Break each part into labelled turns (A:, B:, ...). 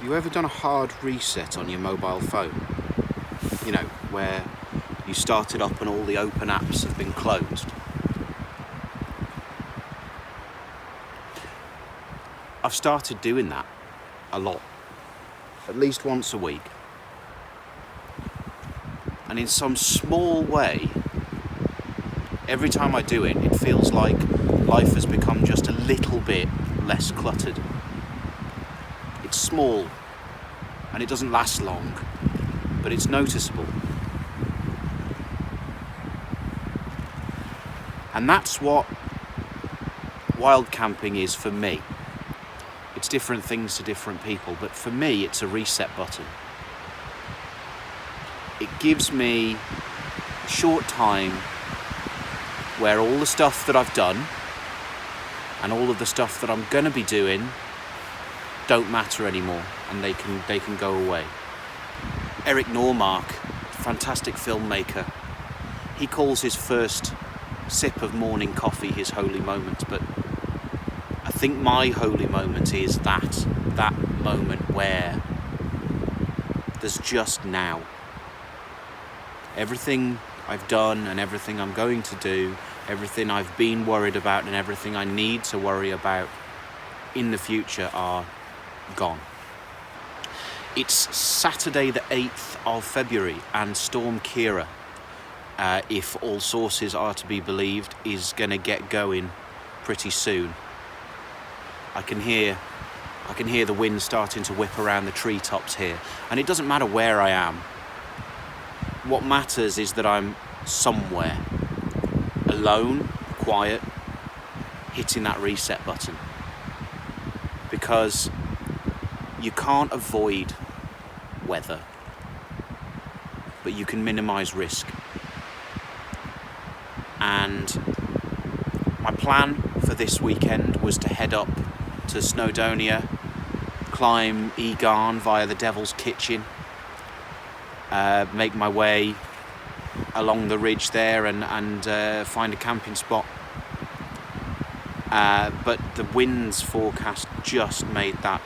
A: You ever done a hard reset on your mobile phone? You know, where you start it up and all the open apps have been closed. I've started doing that a lot, at least once a week. And in some small way, every time I do it, it feels like life has become just a little bit less cluttered. It's small, and it doesn't last long, but it's noticeable. And that's what wild camping is for me. It's different things to different people, but for me, it's a reset button. It gives me a short time where all the stuff that I've done and all of the stuff that I'm going to be doing don't matter anymore, and they can go away. Eric Normark, fantastic filmmaker, he calls his first sip of morning coffee his holy moment, but I think my holy moment is that moment where there's just now. Everything I've done and everything I'm going to do, everything I've been worried about and everything I need to worry about in the future are gone. It's Saturday the 8th of February, and Storm Ciara, if all sources are to be believed, is going to get going pretty soon. I can hear the wind starting to whip around the treetops here, and it doesn't matter where I am. What matters is that I'm somewhere, alone, quiet, hitting that reset button. Because you can't avoid weather, but you can minimize risk. And my plan for this weekend was to head up to Snowdonia, climb Egarn via the Devil's Kitchen, make my way along the ridge there and find a camping spot. But the winds forecast just made that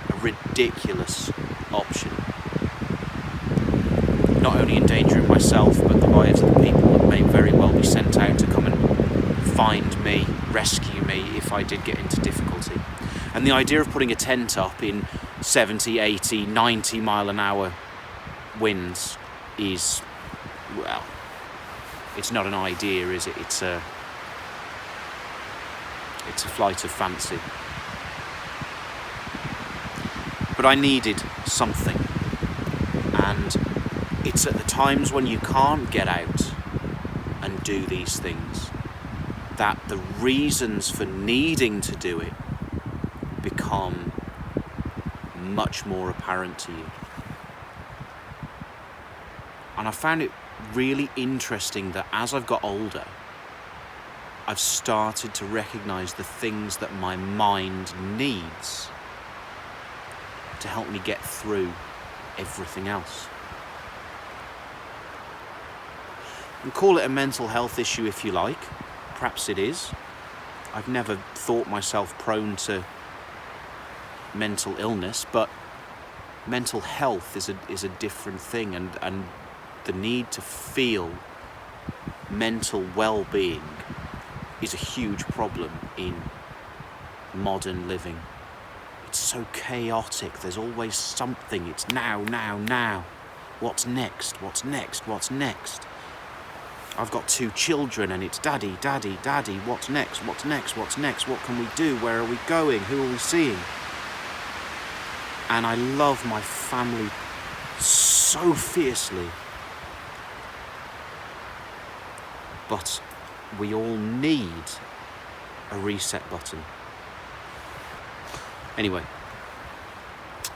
A: a ridiculous option. Not only endangering myself, but the lives of the people that may very well be sent out to come and find me, rescue me if I did get into difficulty. And the idea of putting a tent up in 70, 80, 90 mile an hour winds is, well, it's not an idea, is it? It's a flight of fancy. But I needed something, and it's at the times when you can't get out and do these things that the reasons for needing to do it become much more apparent to you. And I found it really interesting that as I've got older, I've started to recognise the things that my mind needs to help me get through everything else. And call it a mental health issue if you like. Perhaps it is. I've never thought myself prone to mental illness, but mental health is a different thing, and the need to feel mental well-being is a huge problem in modern living. It's so chaotic. There's always something. It's now. What's next? I've got 2 children and it's daddy. What's next? What can we do? Where are we going? Who are we seeing? And I love my family so fiercely. But we all need a reset button. Anyway,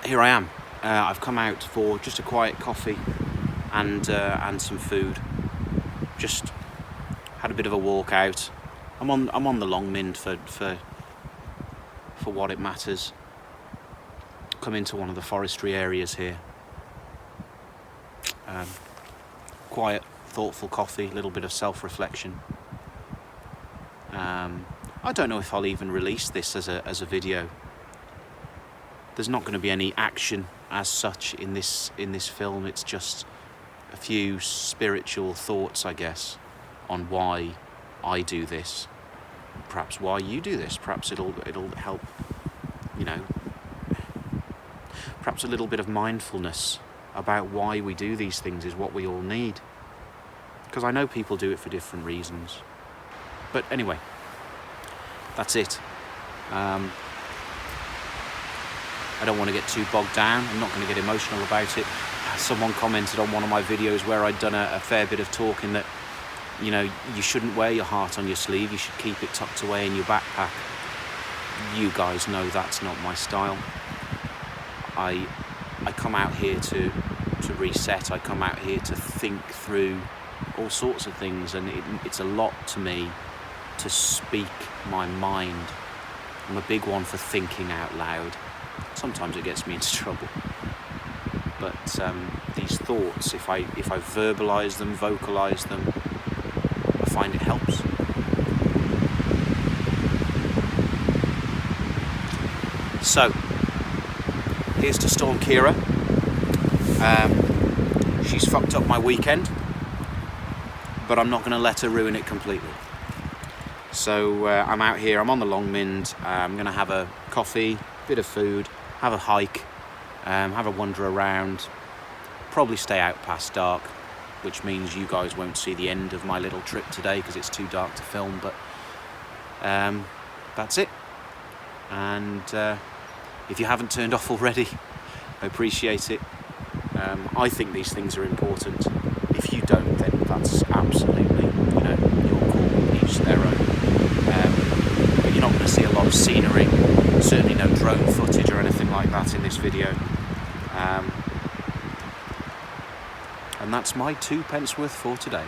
A: here I am. I've come out for just a quiet coffee and some food. Just had a bit of a walk out. I'm on the long mind for what it matters. Come into one of the forestry areas here. Quiet, thoughtful coffee, a little bit of self-reflection. I don't know if I'll even release this as a video. there's not going to be any action as such in this film. It's just a few spiritual thoughts, I guess, on why I do this, perhaps why you do this. Perhaps it'll help, you know, perhaps a little bit of mindfulness about why we do these things is what we all need, because I know people do it for different reasons. But anyway, that's it. I don't want to get too bogged down. I'm not going to get emotional about it. Someone commented on one of my videos where I'd done a fair bit of talking that, you know, you shouldn't wear your heart on your sleeve, you should keep it tucked away in your backpack. You guys know that's not my style. I come out here to reset. I come out here to think through all sorts of things, and it's a lot to me to speak my mind. I'm a big one for thinking out loud. Sometimes it gets me into trouble. But these thoughts, if I verbalise them, vocalise them, I find it helps. So, here's to Storm Ciara. She's fucked up my weekend, but I'm not going to let her ruin it completely. So I'm out here, I'm on the Longmynd. I'm going to have a coffee, bit of food, have a hike, have a wander around, probably stay out past dark, which means you guys won't see the end of my little trip today because it's too dark to film, but that's it. And if you haven't turned off already, I appreciate it. I think these things are important. If you don't, then that's absolutely, you know, your call, each their own. But you're not going to see a lot of scenery, certainly no drone footage or anything like that in this video. And that's my 2 pence worth for today.